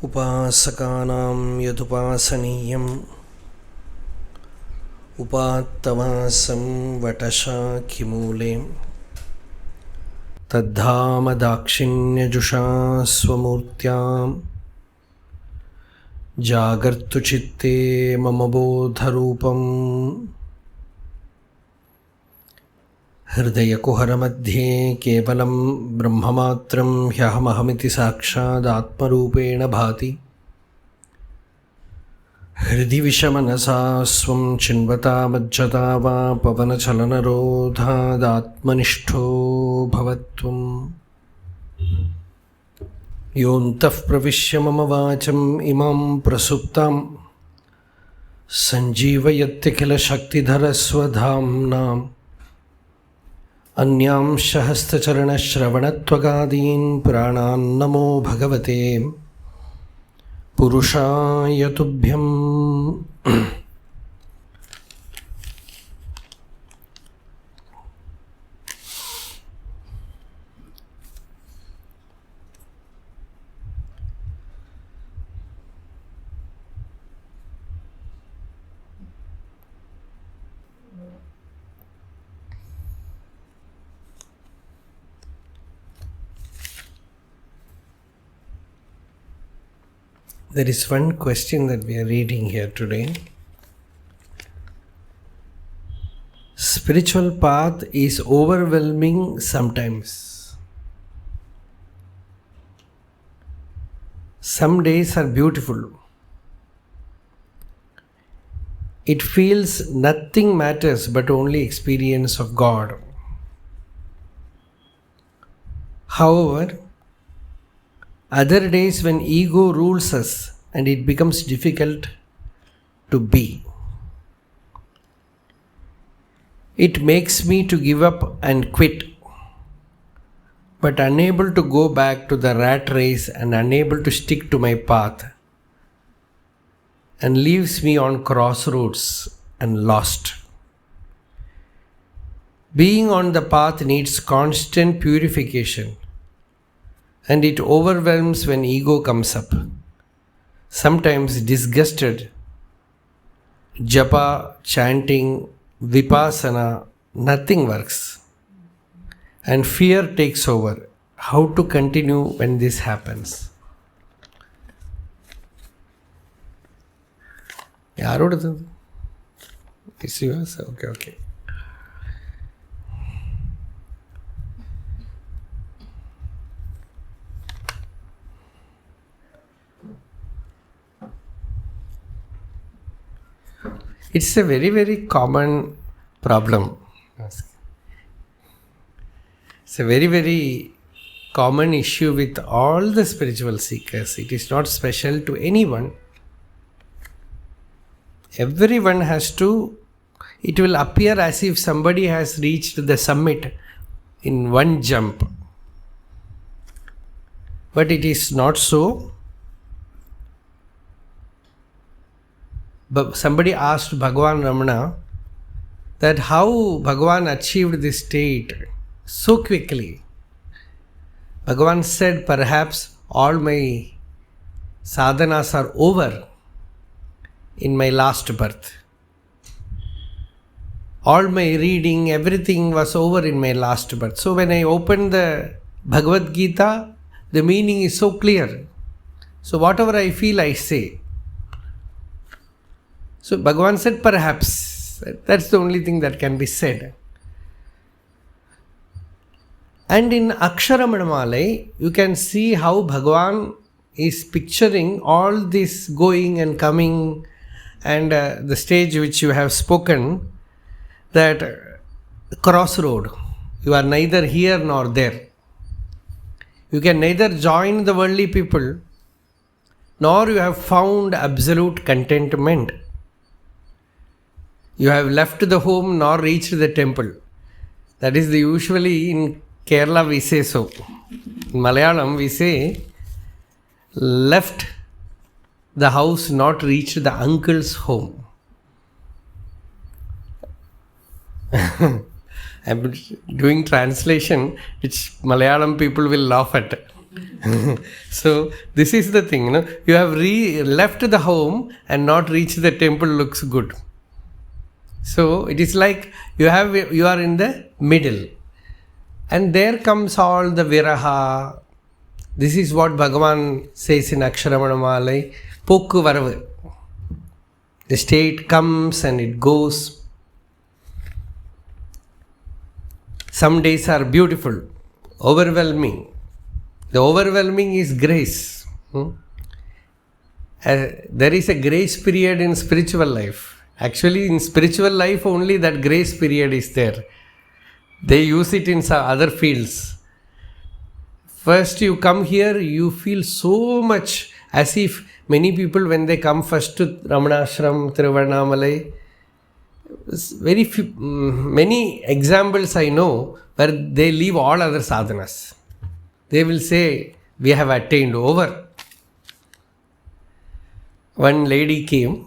उपासकानां यदुपासनीयम् उपात्तवासं वटशाखिमूले तद्धाम दाक्षिण्यजुषा स्वमूर्त्यां जागर्तु चित्ते मम बोधरूपम् हृदयकुहरमध्ये केवलं ब्रह्ममात्रं ह्यहमहमिति साक्षादात्मरूपेण भाति हृदि विषमनसा स्वं चिन्वता मज्जता वा पवनचलनरोधादात्मनिष्ठो भवत्वम् योऽन्तः प्रविश्य मम वाचम् इमां प्रसुप्तां सञ्जीवयत्यखिलशक्तिधरस्वधाम्नाम् अन्यांश हस्तचरणश्रवणत्वगादीन् प्राणान्नमो भगवते पुरुषाय तुभ्यम्. There is one question that we are reading here today. Spiritual path is overwhelming sometimes. Some days are beautiful. It feels nothing matters but only experience of God. However, other days when ego rules us and it becomes difficult to be. It makes me to give up and quit, but unable to go back to the rat race and unable to stick to my path, and leaves me on crossroads and lost. Being on the path needs constant purification, and it overwhelms when ego comes up. Sometimes disgusted, japa, chanting, vipassana, nothing works. And fear takes over. How to continue when this happens? Yarodadu? It's yours? Okay. It's a very, very common problem. It's a very, very common issue with all the spiritual seekers. It is not special to anyone. Everyone has to, it will appear as if somebody has reached the summit in one jump. But it is not so. But somebody asked Bhagavan Ramana that how Bhagavan achieved this state so quickly. Bhagavan said, perhaps all my sadhanas are over in my last birth. All my reading, everything was over in my last birth. So when I opened the Bhagavad Gita, the meaning is so clear. So whatever I feel, I say. So Bhagavan said, perhaps. That's the only thing that can be said. And in Aksharamanmalai, you can see how Bhagavan is picturing all this going and coming, and the stage which you have spoken, that crossroad. You are neither here nor there. You can neither join the worldly people, nor you have found absolute contentment. You have left the home nor reached the temple. That is usually in Kerala we say so. In Malayalam we say, left the house, not reached the uncle's home. I'm doing translation which Malayalam people will laugh at. So this is the thing, you have left the home and not reached the temple looks good. So it is like you are in the middle, and there comes all the viraha. This is what Bhagavan says in Aksharamanamala, Pokku Varavu. The state comes and it goes. Some days are beautiful, overwhelming. The overwhelming is grace. There is a grace period in spiritual life. Actually, in spiritual life only that grace period is there. They use it in some other fields. First you come here, you feel so much as if many people when they come first to Ramanashram, Tiruvannamalai, very few, many examples I know where they leave all other sadhanas. They will say, we have attained over. One lady came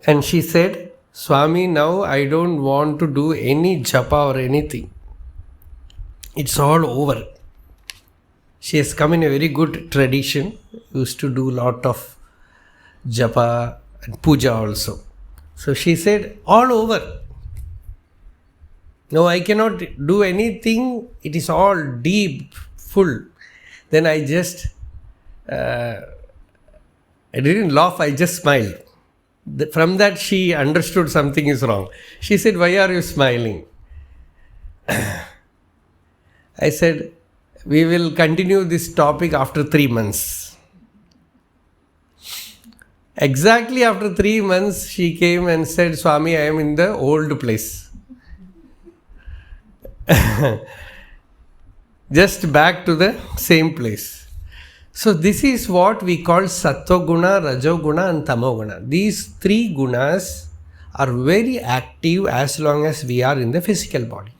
and she said, Swami, now I don't want to do any japa or anything. It's all over. She has come in a very good tradition, used to do lot of japa and puja also. So she said, all over. No, I cannot do anything. It is all deep, full. Then I just, I didn't laugh, I just smiled. From that she understood something is wrong. She said, why are you smiling? I said, we will continue this topic after 3 months. Exactly after 3 months, she came and said, Swami, I am in the old place. Just back to the same place. So this is what we call Sattva Guna, Rajo Guna and Tamo Guna. These 3 gunas are very active as long as we are in the physical body.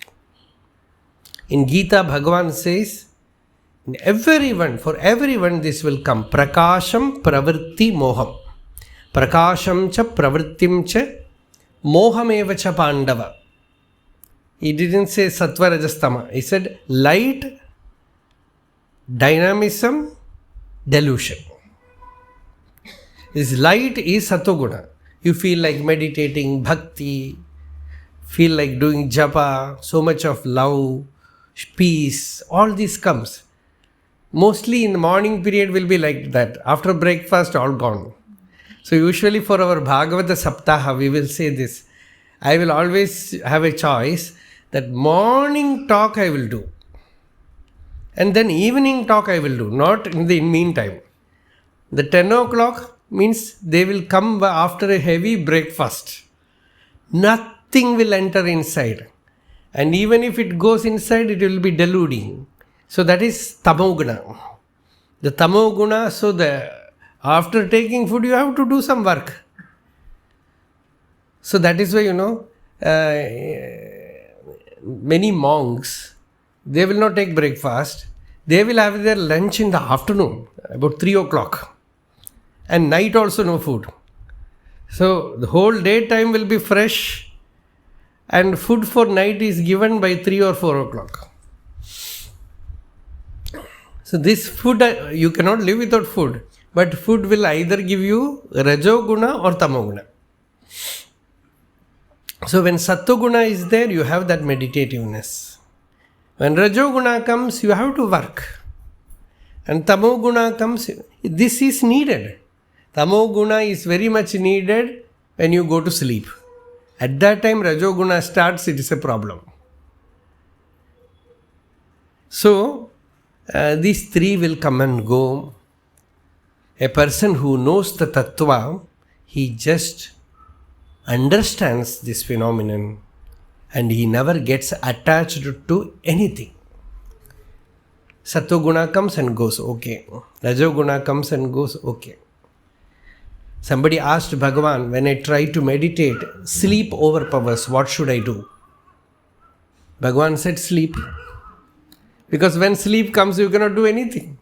In Gita, Bhagavan says, for everyone this will come. Prakasham pravritti moham. Prakasham cha pravrittim cha mohameva cha pandava. He didn't say sattva rajastama. He said light, dynamism, delusion. This light is sattva-guna. You feel like meditating, bhakti, feel like doing japa, so much of love, peace, all this comes. Mostly in the morning period will be like that. After breakfast, all gone. So usually for our Bhagavata Saptaha, we will say this. I will always have a choice that morning talk I will do. And then evening talk I will do, not in the meantime. The 10 o'clock means they will come after a heavy breakfast. Nothing will enter inside. And even if it goes inside, it will be deluding. So that is Tamoguna. The Tamoguna, so after taking food, you have to do some work. So that is why, many monks, they will not take breakfast. They will have their lunch in the afternoon, about 3 o'clock. And night also no food. So the whole day time will be fresh. And food for night is given by 3 or 4 o'clock. So this food, you cannot live without food. But food will either give you Rajoguna or Tamoguna. So when Sattva-guna is there, you have that meditativeness. When Rajoguna comes, you have to work. And Tamoguna comes, this is needed. Tamoguna is very much needed when you go to sleep. At that time, Rajoguna starts, it is a problem. So, these 3 will come and go. A person who knows the Tattva, he just understands this phenomenon and he never gets attached to anything. Sattva-guna comes and goes, okay. Rajoguna comes and goes, okay. Somebody asked Bhagavan, when I try to meditate, sleep overpowers, what should I do? Bhagavan said, sleep. Because when sleep comes, you cannot do anything.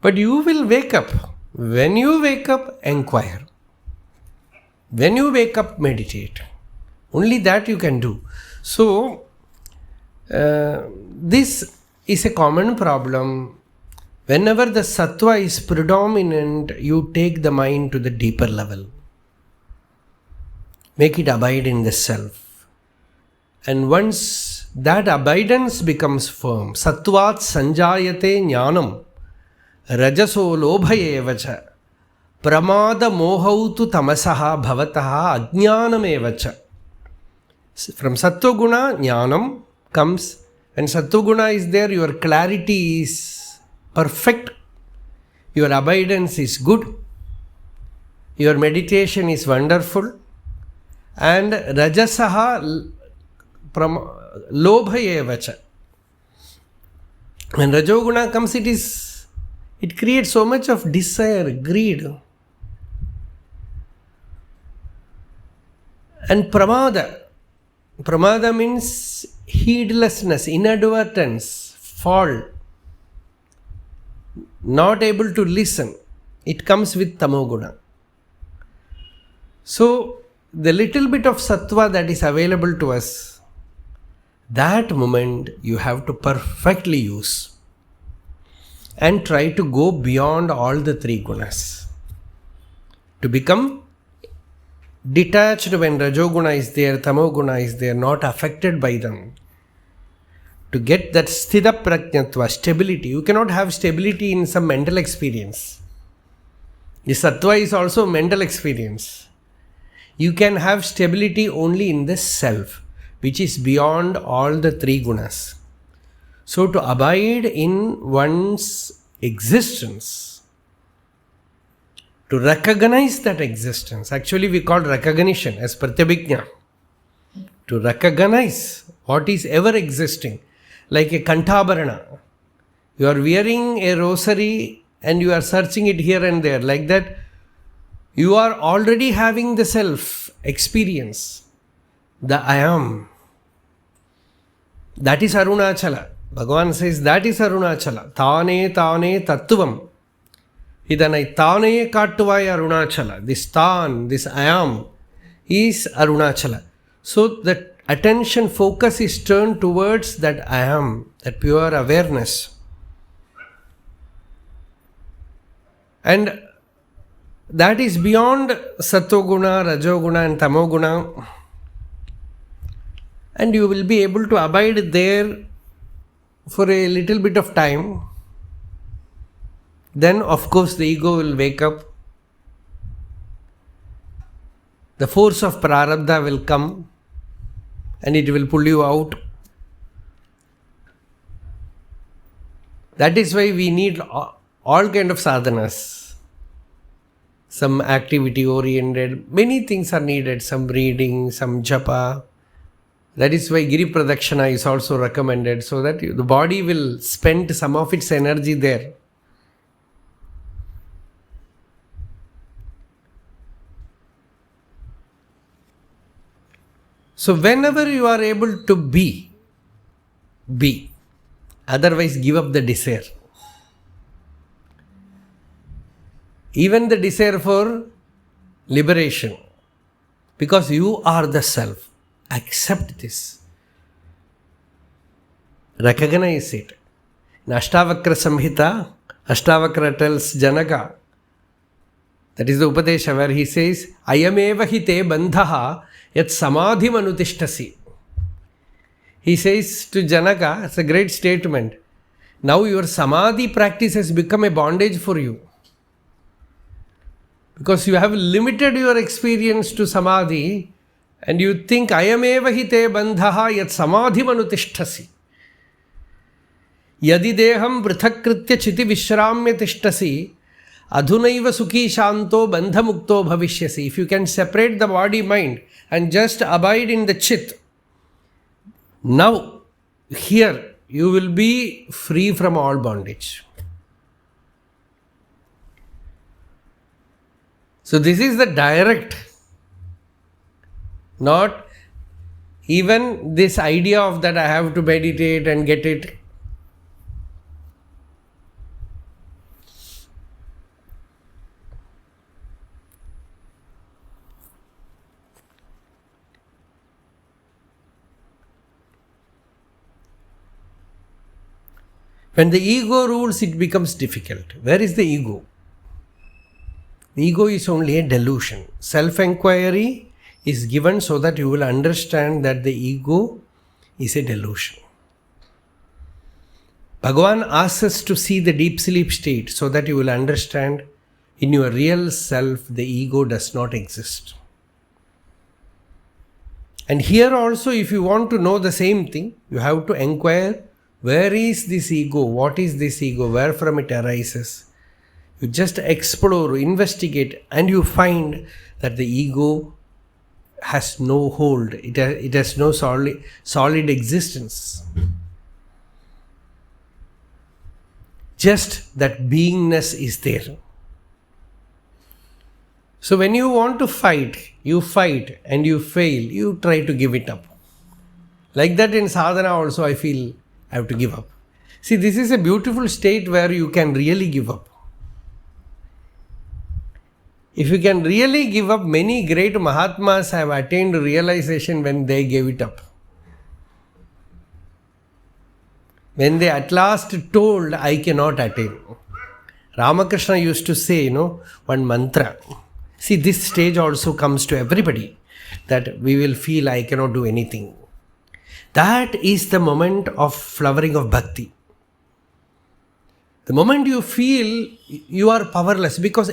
But you will wake up. When you wake up, inquire. When you wake up, meditate. Only that you can do. So, this is a common problem. Whenever the sattva is predominant, you take the mind to the deeper level. Make it abide in the self. And once that abidance becomes firm, sattvat sanjayate jnanam, rajaso lobhayevacha, pramada mohautu tamasaha bhavataha ajnanamevacha. From sattva guna, jnanam comes. When sattva guna is there, your clarity is perfect, your abidance is good, your meditation is wonderful, and rajasaha lobhayevacha. When rajoguna comes, it creates so much of desire, greed, and pramada. Pramada means heedlessness, inadvertence, fall, not able to listen. It comes with tamoguna. So, the little bit of sattva that is available to us, that moment you have to perfectly use and try to go beyond all the three gunas. To become detached when rajoguna is there, tamoguna is there, not affected by them. To get that sthita prajnatva, stability. You cannot have stability in some mental experience. The sattva is also mental experience. You can have stability only in the self, which is beyond all the three gunas. So to abide in one's existence, to recognize that existence, actually we call recognition as pratyabhijna. To recognize what is ever existing, like a kantabharana. You are wearing a rosary and you are searching it here and there, like that. You are already having the self experience, the I am. That is Arunachala. Bhagavan says that is Arunachala. Tane tane tattvam. Idanai tane kattuvai Arunachala. This tan, this I am is Arunachala. So the attention focus is turned towards that I am, that pure awareness. And that is beyond sattoguna, rajoguna and tamoguna. And you will be able to abide there for a little bit of time. Then of course the ego will wake up. The force of prarabdha will come and it will pull you out. That is why we need all kind of sadhanas. Some activity oriented, many things are needed, some reading, some japa. That is why Giri Pradakshina is also recommended, so that the body will spend some of its energy there. So whenever you are able to be. Otherwise give up the desire. Even the desire for liberation. Because you are the self. Accept this. Recognize it. In Ashtavakra Samhita, Ashtavakra tells Janaka, that is the Upadesha where he says, Ayameva hi te bandhaha yat samadhim anutishtasi. He says to Janaka, it's a great statement, now your samadhi practice has become a bondage for you. Because you have limited your experience to samadhi and you think, Ayameva hi te bandhaha yat samadhim anutishtasi. Yadi deham prithakritya chiti vishramya tishtasi adhunaiva sukhi shanto bandhamukto bhavishyasi. If you can separate the body mind and just abide in the chit, now here you will be free from all bondage. So this is the direct, not even this idea of that I have to meditate and get it. When the ego rules, it becomes difficult. Where is the ego? The ego is only a delusion. Self-inquiry is given so that you will understand that the ego is a delusion. Bhagavan asks us to see the deep sleep state so that you will understand in your real self the ego does not exist. And here also, if you want to know the same thing, you have to inquire, where is this ego? What is this ego? Where from it arises? You just explore, investigate, and you find that the ego has no hold. It has no solid existence. Just that beingness is there. So when you want to fight, you fight and you fail, you try to give it up. Like that in sadhana also I feel I have to give up. See, this is a beautiful state where you can really give up. If you can really give up, many great Mahatmas have attained realization when they gave it up. When they at last told, I cannot attain. Ramakrishna used to say, one mantra. See, this stage also comes to everybody, that we will feel I cannot do anything. That is the moment of flowering of bhakti. The moment you feel you are powerless, because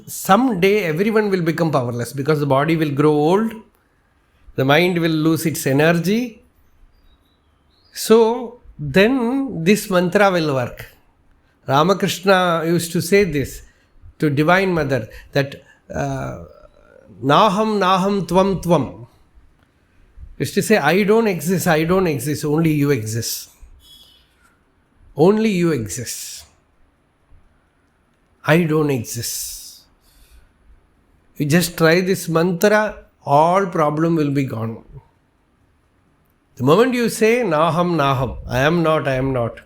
someday everyone will become powerless, because the body will grow old, the mind will lose its energy. So then this mantra will work. Ramakrishna used to say this to Divine Mother, that Naham Naham Tvam Tvam. Used to say, I don't exist, only you exist. Only you exist. I don't exist. You just try this mantra, all problem will be gone. The moment you say Naham Naham, I am not.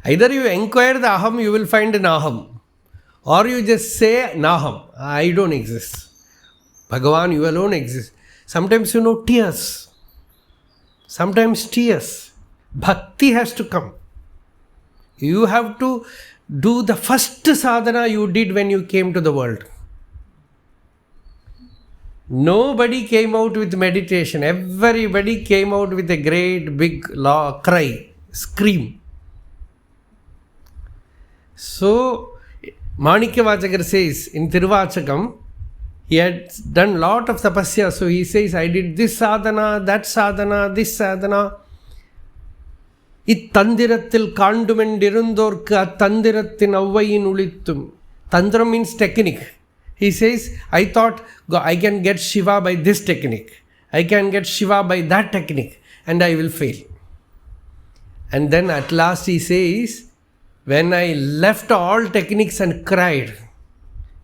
Either you inquire the Aham, you will find Naham. Or you just say Naham, I don't exist. Bhagavan, you alone exist. Sometimes tears. Sometimes tears. Bhakti has to come. You have to do the first sadhana you did when you came to the world. Nobody came out with meditation. Everybody came out with a great big cry, scream. So, Manikyavachakar says in Tiruvachakam, he had done lot of tapasya. So he says, I did this sadhana, that sadhana, this sadhana. Tandirathil kandumendirundorka tandiratin avvayin ulittum. Tandra means technique. He says, I thought I can get Shiva by this technique. I can get Shiva by that technique. And I will fail. And then at last he says, when I left all techniques and cried,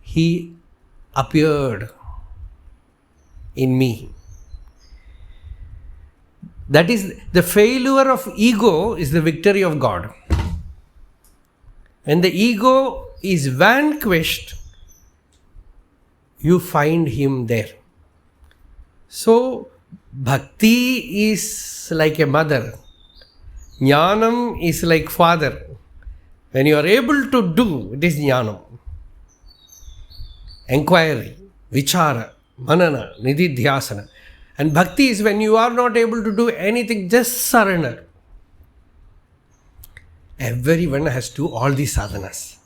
he appeared in me. That is, the failure of ego is the victory of God. When the ego is vanquished, you find him there. So, bhakti is like a mother. Jnanam is like father. When you are able to do, it is jnanam. Enquiry, vichara, manana, nididhyasana. And bhakti is when you are not able to do anything, just surrender. Everyone has to do all these sadhanas.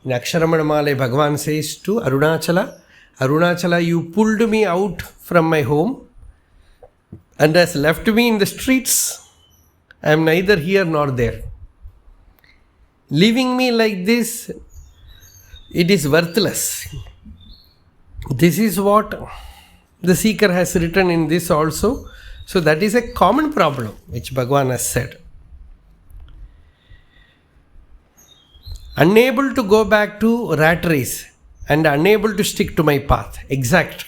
In Aksharamanamale, Bhagavan says to Arunachala, Arunachala, you pulled me out from my home and has left me in the streets. I am neither here nor there. Leaving me like this, it is worthless. This is what the seeker has written in this also. So that is a common problem which Bhagavan has said. Unable to go back to rat race and unable to stick to my path. Exact.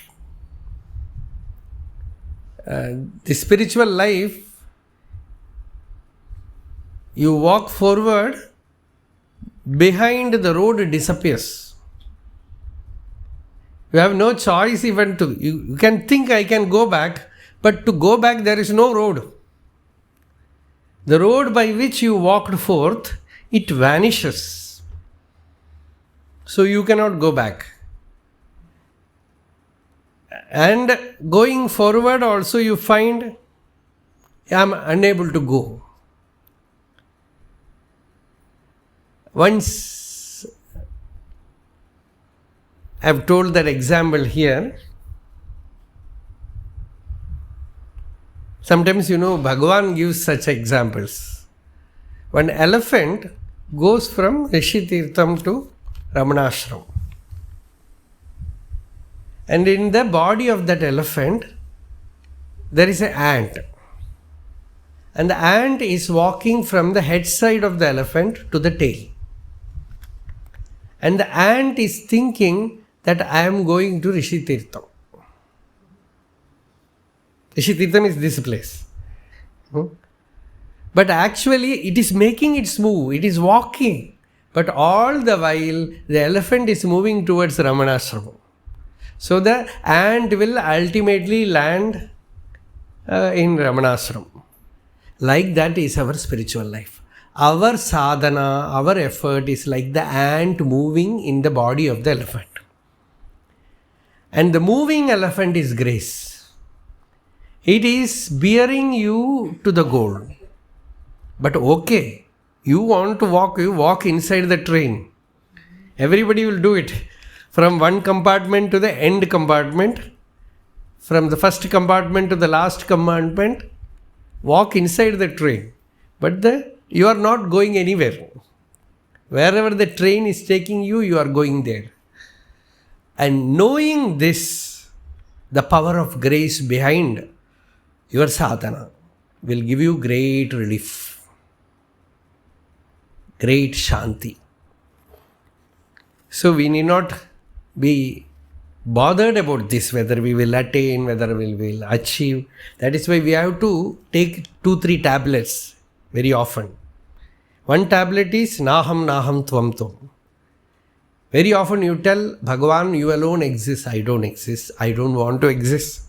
The spiritual life, you walk forward, behind the road disappears. You have no choice even to, you can think I can go back, but to go back there is no road. The road by which you walked forth it vanishes. So you cannot go back. And going forward also you find, I am unable to go. Once I have told that example here. Sometimes, Bhagavan gives such examples. One elephant goes from Rishitirtham to Ramanashram. And in the body of that elephant, there is an ant. And the ant is walking from the head side of the elephant to the tail. And the ant is thinking that I am going to Rishitirtham. Rishitirtham is this place. But actually it is making its move. It is walking. But all the while the elephant is moving towards Ramanashram. So the ant will ultimately land in Ramanashram. Like that is our spiritual life. Our sadhana, our effort is like the ant moving in the body of the elephant. And the moving elephant is grace. It is bearing you to the goal. But okay, you want to walk, you walk inside the train. Everybody will do it. From one compartment to the end compartment, from the first compartment to the last compartment, walk inside the train. But you are not going anywhere. Wherever the train is taking you, you are going there. And knowing this, the power of grace behind your sadhana will give you great relief, great shanti. So we need not be bothered about this, whether we will attain, whether we will achieve. That is why we have to take 2-3 tablets very often. One tablet is Naham Naham Tvam Tvam. Very often you tell Bhagavan, you alone exist, I don't exist, I don't want to exist.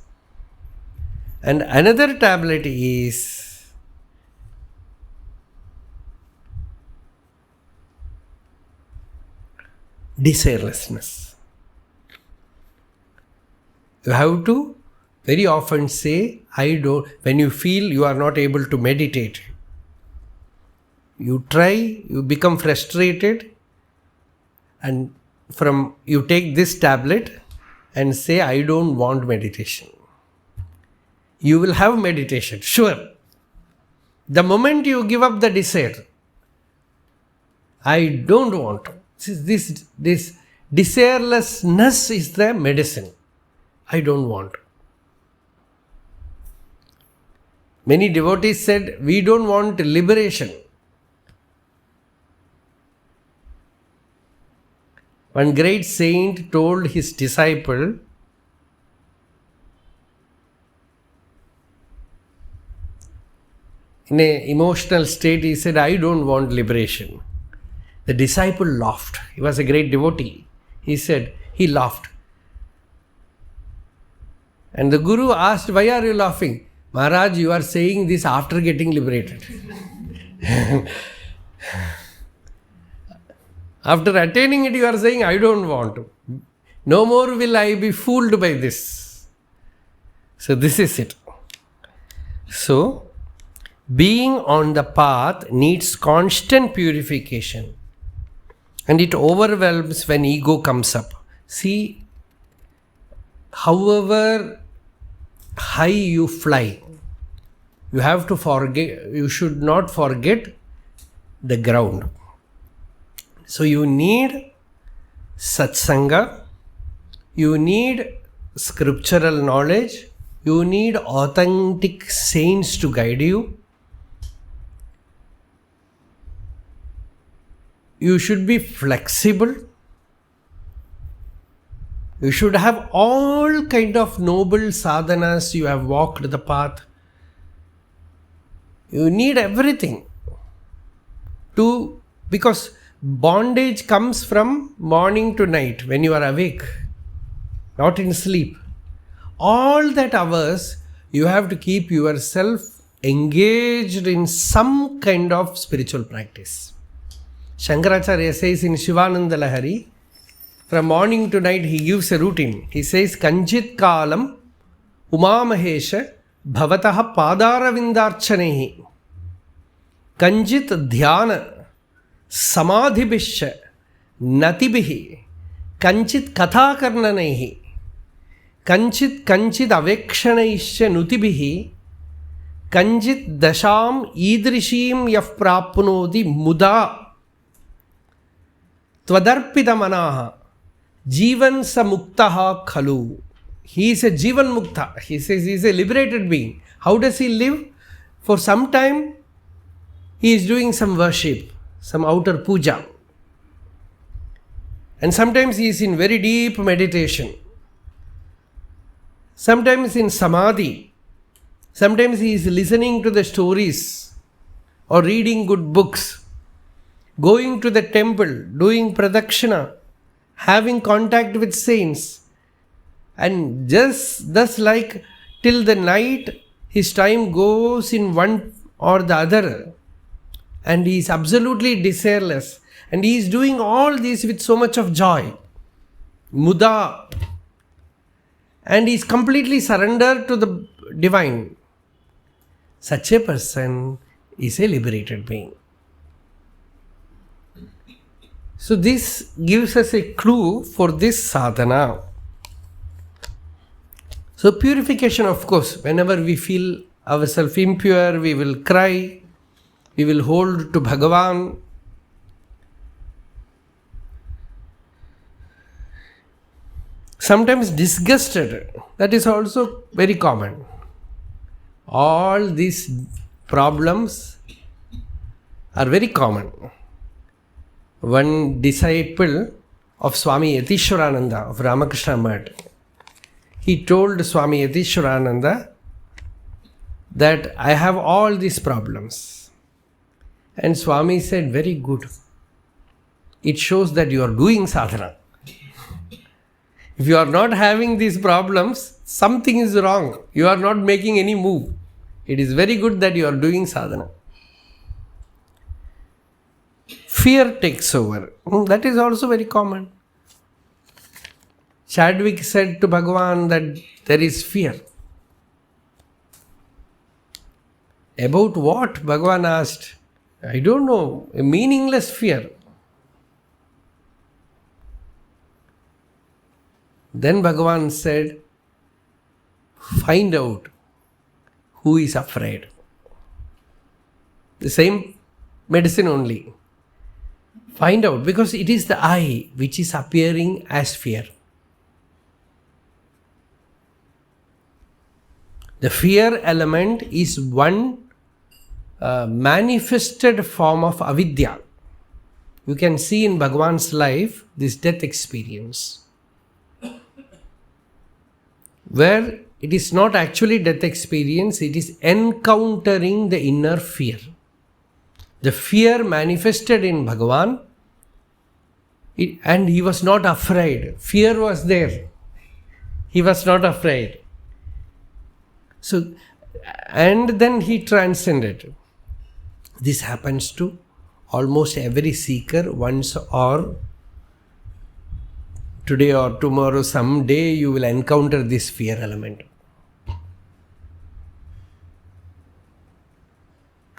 And another tablet is desirelessness. You have to very often say, when you feel you are not able to meditate, you try, you become frustrated, and you take this tablet and say, I don't want meditation. You will have meditation, sure. The moment you give up the desire, I don't want to. This desirelessness is the medicine. I don't want. Many devotees said, we don't want liberation. One great saint told his disciple, in an emotional state, he said, I don't want liberation. The disciple laughed. He was a great devotee. He laughed. And the Guru asked, why are you laughing? Maharaj, you are saying this after getting liberated. After attaining it, you are saying, I don't want to. No more will I be fooled by this. So this is it. So, being on the path needs constant purification. And it overwhelms when ego comes up. See, however high you fly, you should not forget the ground. So you need satsanga, you need scriptural knowledge, you need authentic saints to guide you. You should be flexible. You should have all kind of noble sadhanas. You have walked the path. You need everything because bondage comes from morning to night when you are awake, not in sleep. All that hours you have to keep yourself engaged in some kind of spiritual practice. Shankaracharya says in Shivananda Lahari, from morning to night he gives a routine. He says, Kanchit kalam umamahesha bhavataha padaravindarchanehi kanchit dhyana samadhibhisha natibihi kanchit kathakarnanehi kanchit avekshanaisha nutibihi kanchit dasham idrishim yaf prapnodi muda tvadarpita manaha jivan samuktaha khalu. He is a jivan mukta. He says he is a liberated being. How does he live? For some time he is doing some worship, some outer puja. And sometimes he is in very deep meditation. Sometimes in samadhi. Sometimes he is listening to the stories or reading good books, going to the temple, doing pradakshina, having contact with saints. And just thus, like till the night, his time goes in one or the other. And he is absolutely desireless. And he is doing all this with so much of joy. Muda. And he is completely surrendered to the divine. Such a person is a liberated being. So this gives us a clue for this sadhana. So purification, of course, whenever we feel ourselves impure, we will cry, we will hold to Bhagavan. Sometimes disgusted, that is also very common. All these problems are very common. One disciple of Swami Yatishwarananda of Ramakrishna Math, he told Swami Yatishwarananda that I have all these problems. And Swami said, very good. It shows that you are doing sadhana. If you are not having these problems, something is wrong. You are not making any move. It is very good that you are doing sadhana. Fear takes over. That is also very common. Chadwick said to Bhagavan that there is fear. About what? Bhagavan asked. I don't know. A meaningless fear. Then Bhagavan said, find out who is afraid. The same medicine only. Find out, because it is the I which is appearing as fear. The fear element is one manifested form of avidya. You can see in Bhagavan's life this death experience, where it is not actually death experience, it is encountering the inner fear. The fear manifested in Bhagavan, and he was not afraid. Fear was there. He was not afraid. So, and then he transcended. This happens to almost every seeker once, or today or tomorrow, someday you will encounter this fear element.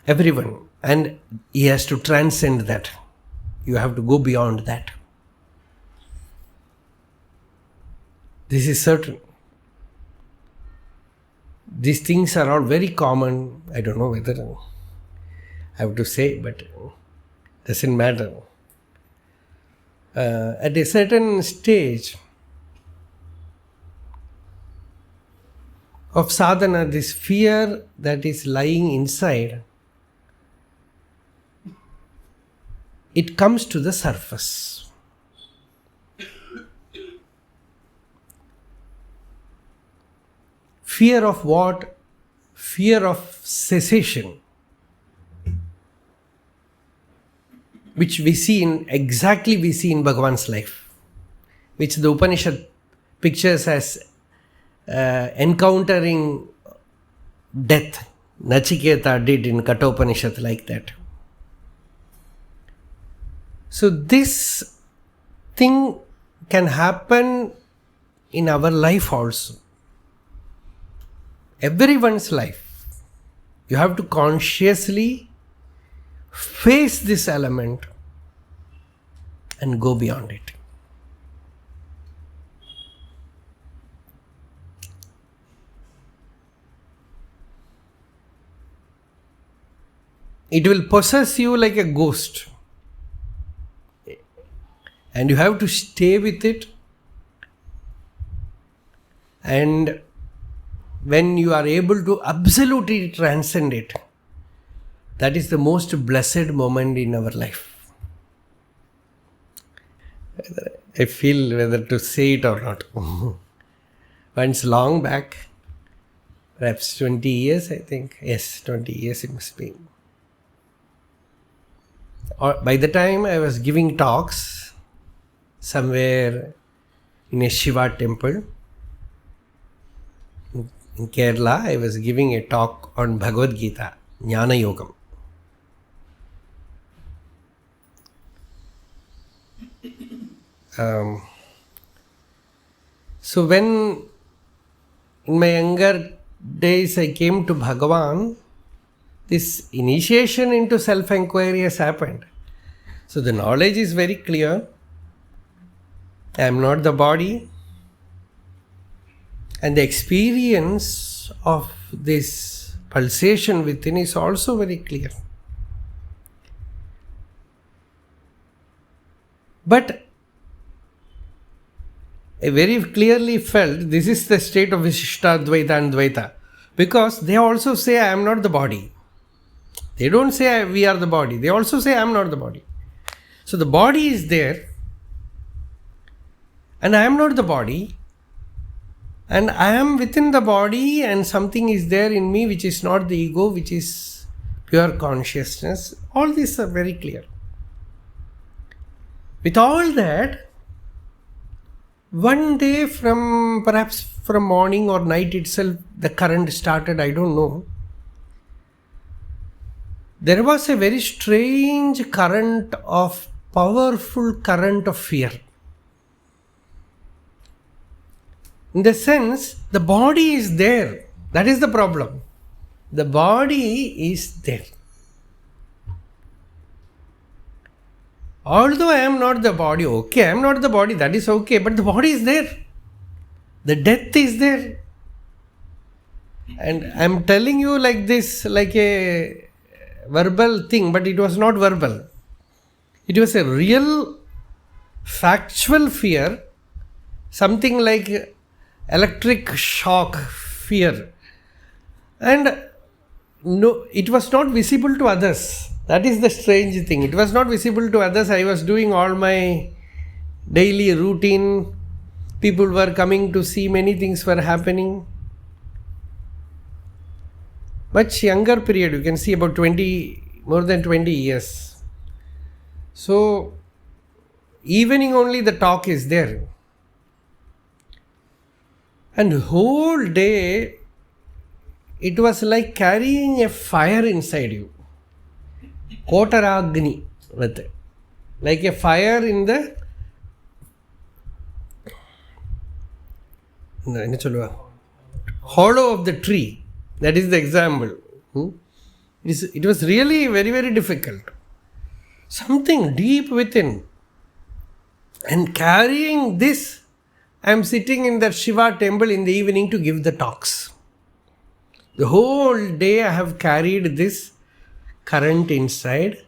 Everyone. And he has to transcend that. You have to go beyond that. This is certain. These things are all very common. I don't know whether I have to say, but it doesn't matter. At a certain stage of sadhana, this fear that is lying inside, it comes to the surface. Fear of what? Fear of cessation, which we see in Bhagavan's life, which the Upanishad pictures as encountering death. Nachiketa did in Kathopanishad like that. So this thing can happen in our life also. Everyone's life. You have to consciously face this element and go beyond it. It will possess you like a ghost. And you have to stay with it. And when you are able to absolutely transcend it, that is the most blessed moment in our life. I feel whether to say it or not. Once long back, perhaps 20 years, I think. Yes, 20 years it must be. By the time I was giving talks somewhere in a Shiva temple in Kerala, I was giving a talk on Bhagavad Gita, Jnana Yogam. So when in my younger days I came to Bhagavan, this initiation into self-inquiry has happened. So the knowledge is very clear. I am not the body. And the experience of this pulsation within is also very clear. But I very clearly felt this is the state of Vishishta, Dvaita and Dvaita. Because they also say I am not the body. They don't say we are the body. They also say I am not the body. So the body is there. And I am not the body. And I am within the body, and something is there in me which is not the ego, which is pure consciousness. All these are very clear. With all that, one day perhaps from morning or night itself, the current started, I don't know. There was a very strange current of, powerful current of fear. In the sense, the body is there. That is the problem. The body is there. Although I am not the body, okay, I am not the body, that is okay, but the body is there. The death is there. And I am telling you like this, like a verbal thing, but it was not verbal. It was a real, factual fear, something like electric shock fear. And no, it was not visible to others. That is the strange thing. It was not visible to others. I was doing all my daily routine. People were coming to see, many things were happening. Much younger period, you can see about more than 20 years. So, evening only the talk is there. And the whole day, it was like carrying a fire inside you. Kotaragni, like a fire in the hollow of the tree. That is the example. It was really very, very difficult. Something deep within. And carrying this, I am sitting in that Shiva temple in the evening to give the talks. The whole day I have carried this current inside.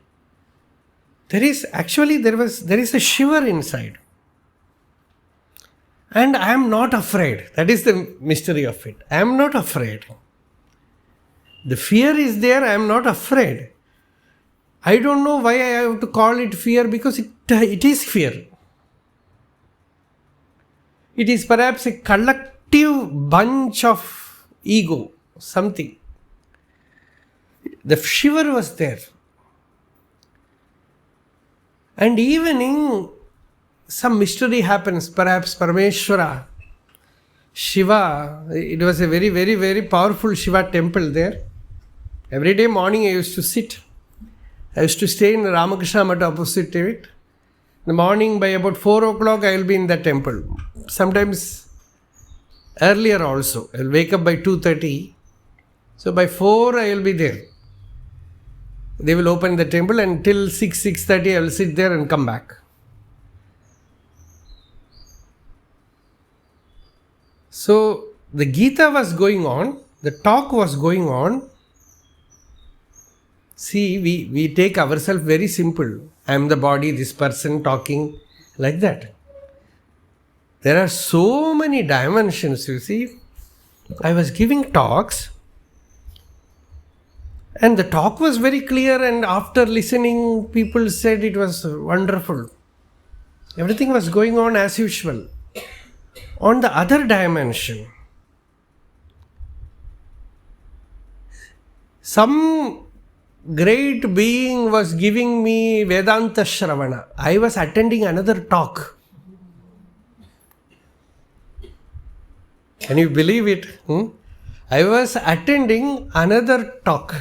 There is a shiver inside. And I am not afraid. That is the mystery of it. I am not afraid. The fear is there, I am not afraid. I don't know why I have to call it fear, because it is fear. It is perhaps a collective bunch of ego, something. The shiver was there. And evening, some mystery happens, perhaps Parameshwara, Shiva. It was a very, very, very powerful Shiva temple there. Every day morning I used to sit. I used to stay in the Ramakrishna Mat opposite to it. the morning by about 4 o'clock I will be in the temple. Sometimes earlier also. I will wake up by 2:30. So by 4 I will be there. They will open the temple and till 6:30 I will sit there and come back. So the Gita was going on, the talk was going on. See, we take ourselves very simple. I am the body, this person talking like that. There are so many dimensions, you see. I was giving talks and the talk was very clear, and after listening, people said it was wonderful. Everything was going on as usual. On the other dimension, some great being was giving me Vedanta Shravana. I was attending another talk. Can you believe it? I was attending another talk.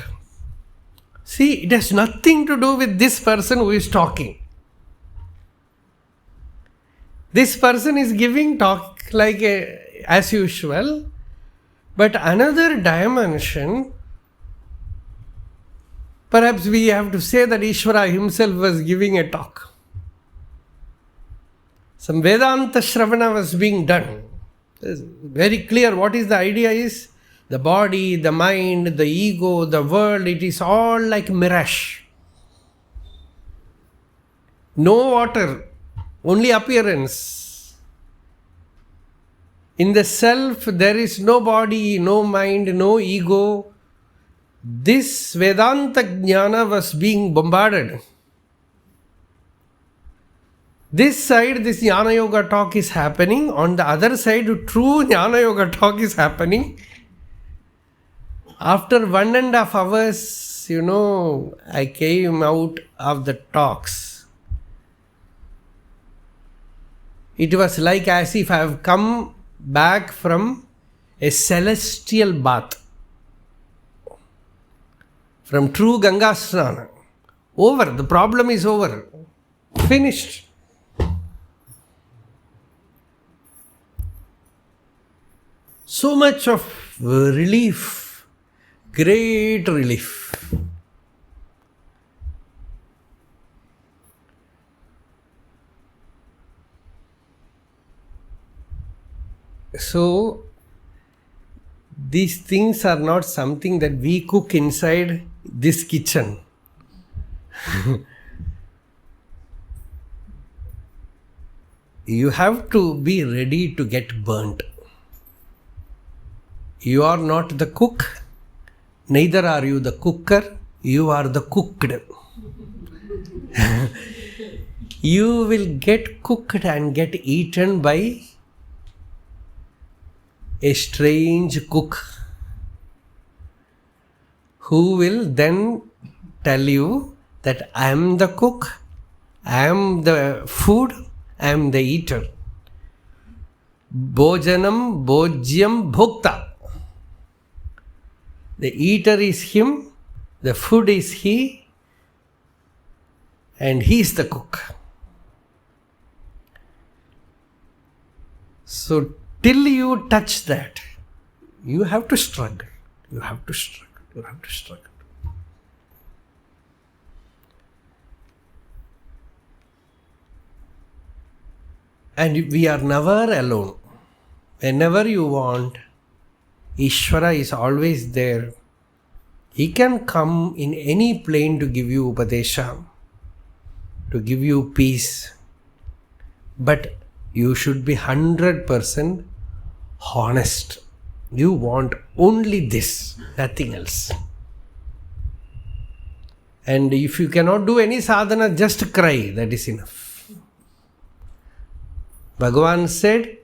See, it has nothing to do with this person who is talking. This person is giving talk like as usual, but another dimension, perhaps we have to say that Ishvara himself was giving a talk. Some Vedanta Shravana was being done. It's very clear what is the idea is. The body, the mind, the ego, the world, it is all like mirage. No water, only appearance. In the self, there is no body, no mind, no ego. This Vedanta Jnana was being bombarded. This side, this Jnana Yoga talk is happening. On the other side, true Jnana Yoga talk is happening. After 1.5 hours, I came out of the talks. It was like as if I have come back from a celestial bath. From true Ganga Snana. Over. The problem is over. Finished. So much of relief. Great relief. So, these things are not something that we cook inside this kitchen. You have to be ready to get burnt. You are not the cook, neither are you the cooker, you are the cooked. You will get cooked and get eaten by a strange cook who will then tell you that I am the cook, I am the food, I am the eater. Bhojanam, bhojyam, bhokta. The eater is him, the food is he, and he is the cook. So, till you touch that, you have to struggle. You have to struggle. You have to struggle. And we are never alone. Whenever you want, Ishvara is always there. He can come in any plane to give you upadesha, to give you peace. But you should be 100% honest. You want only this, nothing else. And if you cannot do any sadhana, just cry, that is enough. Bhagavan said,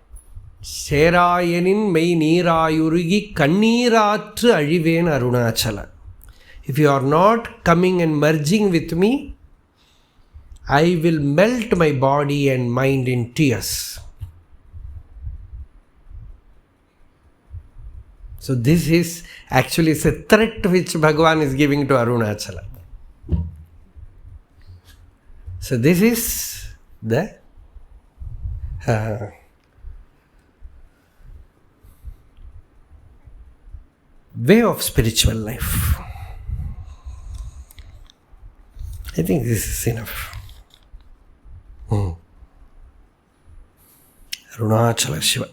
Serayanin mei neerayurugi kanneeratru azhiven Arunachala. If you are not coming and merging with me, I will melt my body and mind in tears. So this is actually a threat which Bhagavan is giving to Arunachala. So this is the way of spiritual life. I think this is enough. Arunachala Shiva.